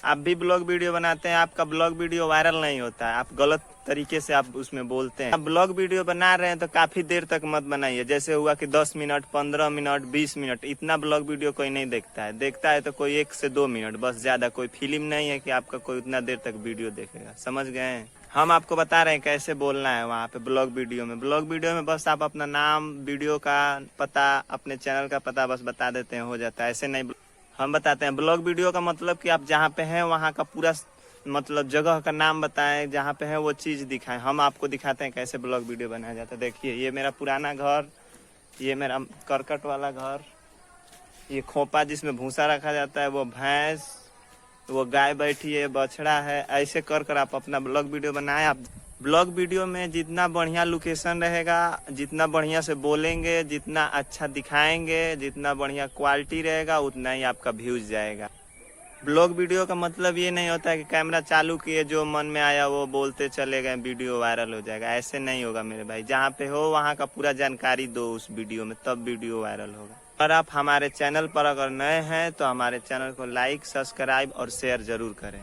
आप भी blog video बनाते हैं, आपका ब्लॉग वीडियो वायरल नहीं होता है, आप गलत तरीके से आप उसमें बोलते हैं। आप ब्लॉग वीडियो बना रहे हैं तो काफी देर तक मत बनाइए, जैसे हुआ कि 10 मिनट, 15 मिनट, 20 मिनट, इतना ब्लॉग वीडियो कोई नहीं देखता है। देखता है तो कोई 1 से 2 मिनट, बस, ज्यादा कोई फिल्म नहीं है कि आपका कोई उतना देर तक वीडियो देखेगा। समझ गए हैं? हम आपको बता रहे हैं कैसे बोलना है वहाँ पे ब्लॉग वीडियो में। ब्लॉग वीडियो में बस आप अपना नाम, वीडियो का पता, अपने चैनल का पता बस बता देते हैं, हो जाता है। ऐसे नहीं हम बताते हैं। ब्लॉग वीडियो का मतलब कि आप जहाँ पे हैं वहाँ का पूरा मतलब जगह का नाम बताएं, जहाँ पे है वो चीज़ दिखाएं। हम आपको दिखाते हैं कैसे ब्लॉग वीडियो बनाया जाता है। देखिए, ये मेरा पुराना घर, ये मेरा करकट वाला घर, ये खोपा जिसमें भूसा रखा जाता है, वो भैंस, वो गाय बैठी है, बछड़ा है। ऐसे कर कर आप अपना ब्लॉग वीडियो बनाएं। आप ब्लॉग वीडियो में जितना बढ़िया लोकेशन रहेगा, जितना बढ़िया से बोलेंगे, जितना अच्छा दिखाएंगे, जितना बढ़िया क्वालिटी रहेगा, उतना ही आपका व्यूज जाएगा। ब्लॉग वीडियो का मतलब ये नहीं होता है कि कैमरा चालू किए, जो मन में आया वो बोलते चले गए, वीडियो वायरल हो जाएगा। ऐसे नहीं होगा मेरे भाई। जहाँ पे हो वहाँ का पूरा जानकारी दो उस वीडियो में, तब वीडियो वायरल होगा। और आप हमारे चैनल पर अगर नए हैं तो हमारे चैनल को लाइक, सब्सक्राइब और शेयर जरूर करें।